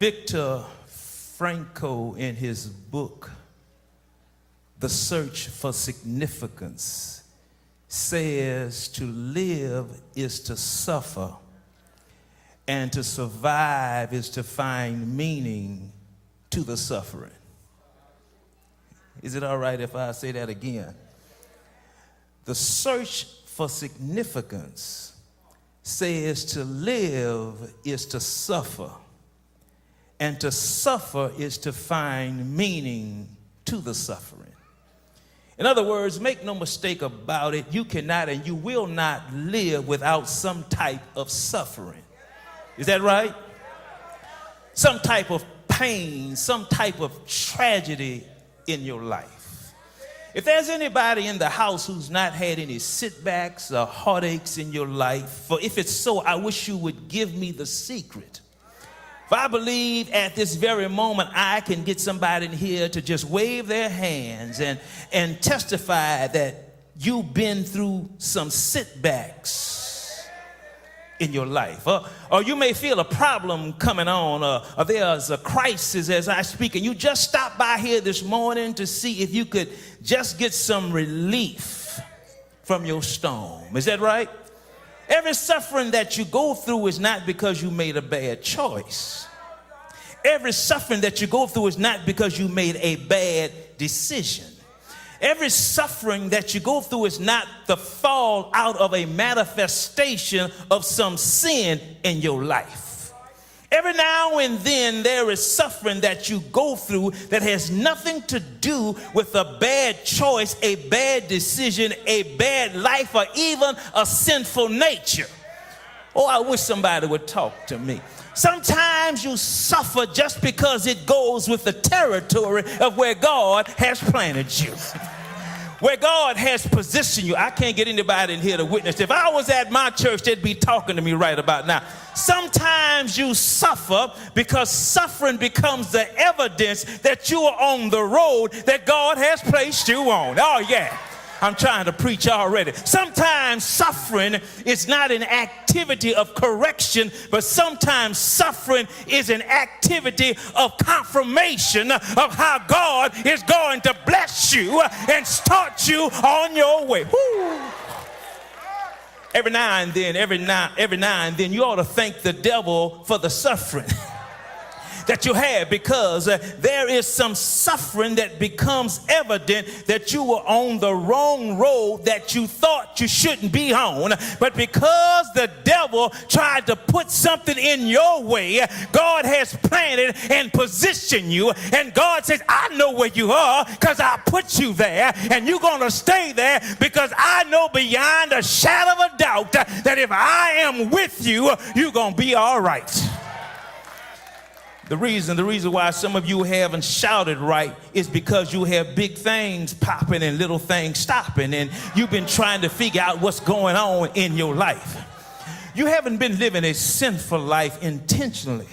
Viktor Frankl, in his book, The Search for Significance, says to live is to suffer, and to survive is to find meaning to the suffering. Is it all right if I say that again? The search for significance says to live is to suffer, and to suffer is to find meaning to the suffering. In other words, make no mistake about it, you cannot and you will not live without some type of suffering. Is that right? Some type of pain, some type of tragedy in your life. If there's anybody in the house who's not had any setbacks or heartaches in your life, for if it's so, I wish you would give me the secret. For I believe at this very moment I can get somebody in here to just wave their hands and testify that you've been through some setbacks in your life. Or you may feel a problem coming on, or there's a crisis as I speak, and you just stopped by here this morning to see if you could just get some relief from your storm. Is that right? Every suffering that you go through is not because you made a bad choice. Every suffering that you go through is not because you made a bad decision. Every suffering that you go through is not the fall out of a manifestation of some sin in your life. Every now and then there is suffering that you go through that has nothing to do with a bad choice, a bad decision, a bad life, or even a sinful nature. Oh, I wish somebody would talk to me. Sometimes you suffer just because it goes with the territory of where God has planted you, where God has positioned you. I can't get anybody in here to witness. If I was at my church, they'd be talking to me right about now. Sometimes you suffer because suffering becomes the evidence that you are on the road that God has placed you on. Oh, yeah. I'm trying to preach already. Sometimes suffering is not an activity of correction, but sometimes suffering is an activity of confirmation of how God is going to bless you and start you on your way. Woo. Every now and then, you ought to thank the devil for the suffering that you have, because there is some suffering that becomes evident that you were on the wrong road that you thought you shouldn't be on. But because the devil tried to put something in your way, God has planted and positioned you. And God says, I know where you are because I put you there, and you're going to stay there because I know beyond a shadow of a doubt that if I am with you, you're going to be all right. The reason why some of you haven't shouted right is because you have big things popping and little things stopping, and you've been trying to figure out what's going on in your life. You haven't been living a sinful life intentionally.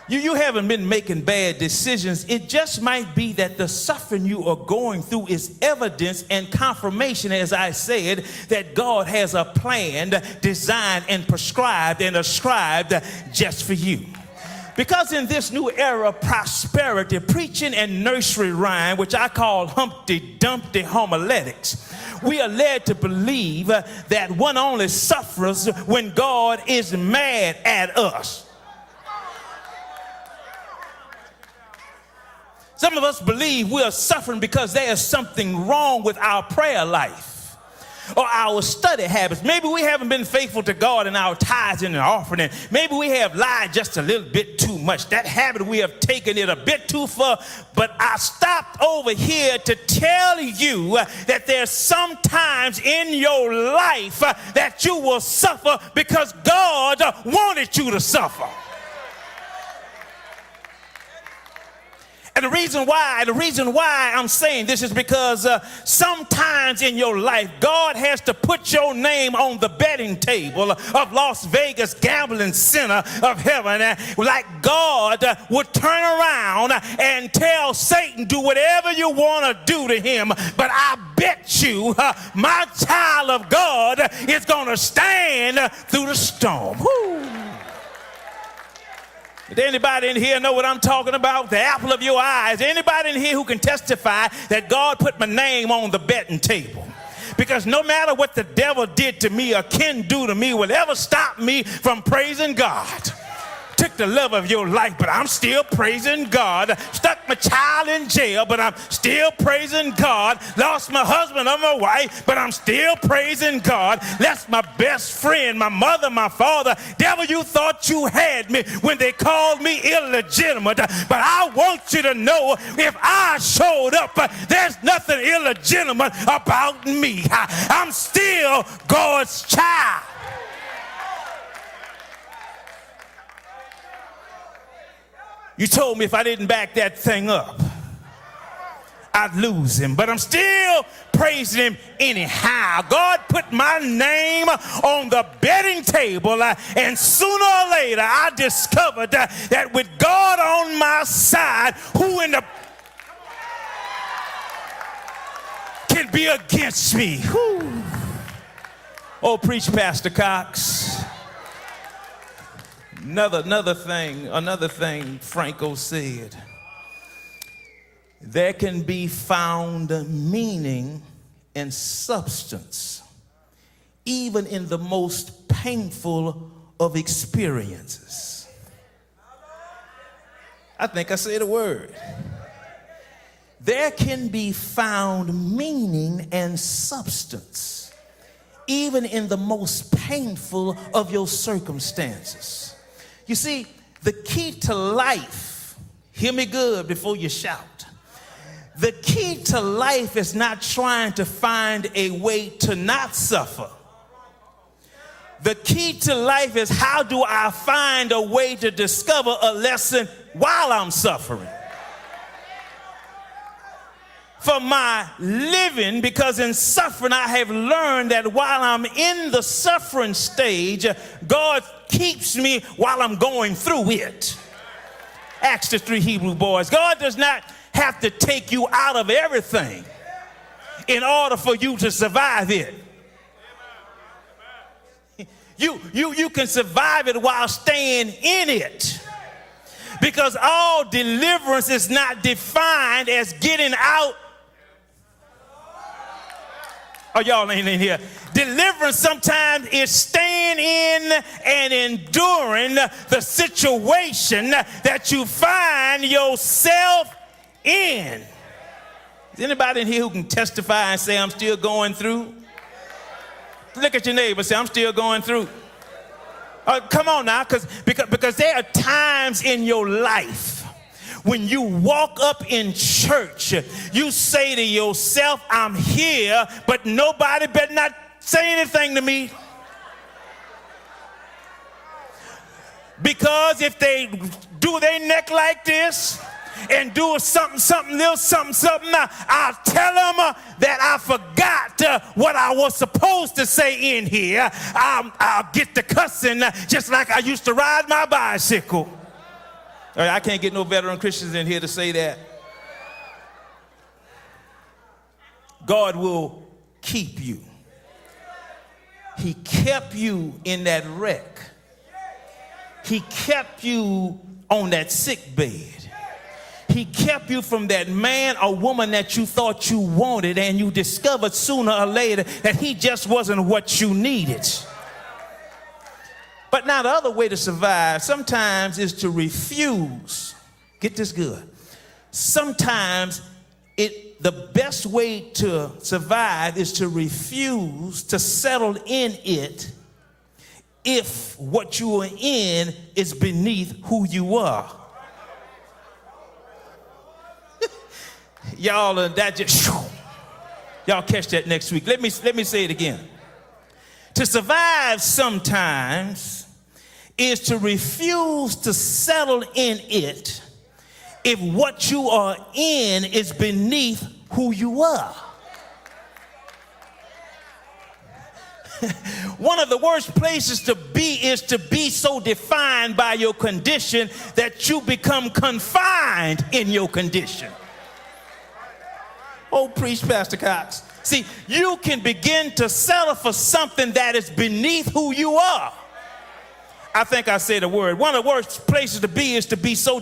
You haven't been making bad decisions. It just might be that the suffering you are going through is evidence and confirmation, as I said, that God has a plan designed and prescribed and ascribed just for you. Because in this new era of prosperity, preaching and nursery rhyme, which I call Humpty Dumpty homiletics, we are led to believe that one only suffers when God is mad at us. Some of us believe we are suffering because there is something wrong with our prayer life or our study habits. Maybe we haven't been faithful to God in our tithes and offering. Maybe we have lied just a little bit too much. That habit, we have taken it a bit too far. But I stopped over here to tell you that there's some times in your life that you will suffer because God wanted you to suffer. And the reason why I'm saying this is because sometimes in your life, God has to put your name on the betting table of Las Vegas gambling center of heaven. Like God would turn around and tell Satan, do whatever you want to do to him, but I bet you my child of God is going to stand through the storm. Woo. Does anybody in here know what I'm talking about? The apple of your eye. Is there anybody in here who can testify that God put my name on the betting table? Because no matter what the devil did to me or can do to me will ever stop me from praising God. Took the love of your life, but I'm still praising God. Stuck my child in jail, but I'm still praising God. Lost my husband or my wife, but I'm still praising God. Lost my best friend, my mother, my father. Devil, you thought you had me when they called me illegitimate. But I want you to know, if I showed up, there's nothing illegitimate about me. I'm still God's child. You told me if I didn't back that thing up, I'd lose him. But I'm still praising him anyhow. God put my name on the betting table, and sooner or later I discovered that with God on my side, who in the can be against me? Whew. Oh, preach, Pastor Cox. Another thing Franco said. There can be found meaning and substance even in the most painful of experiences. I think I said a word. There can be found meaning and substance even in the most painful of your circumstances. You see, the key to life, hear me good before you shout. The key to life is not trying to find a way to not suffer. The key to life is, how do I find a way to discover a lesson while I'm suffering? For my living, because in suffering I have learned that while I'm in the suffering stage, God keeps me while I'm going through it. Acts the 3 Hebrew boys. God does not have to take you out of everything in order for you to survive it. You can survive it while staying in it. Because all deliverance is not defined as getting out. Oh, y'all ain't in here. Deliverance sometimes is staying in and enduring the situation that you find yourself in. Is anybody in here who can testify and say, I'm still going through? Look at your neighbor and say, I'm still going through. Come on now, because there are times in your life when you walk up in church, you say to yourself, I'm here, but nobody better not say anything to me. Because if they do their neck like this and do something else, I'll tell them that I forgot what I was supposed to say in here. I'll get to cussing just like I used to ride my bicycle. I can't get no veteran Christians in here to say that. God will keep you. He kept you in that wreck. He kept you on that sick bed. He kept you from that man or woman that you thought you wanted, and you discovered sooner or later that he just wasn't what you needed. But now the other way to survive sometimes is to refuse. Get this good. Sometimes the best way to survive is to refuse to settle in it if what you are in is beneath who you are. Y'all, that just, y'all catch that next week. Let me say it again. To survive sometimes is to refuse to settle in it if what you are in is beneath who you are. One of the worst places to be is to be so defined by your condition that you become confined in your condition. Oh, preach, Pastor Cox. See, you can begin to settle for something that is beneath who you are. I think I said a word. One of the worst places to be is to be so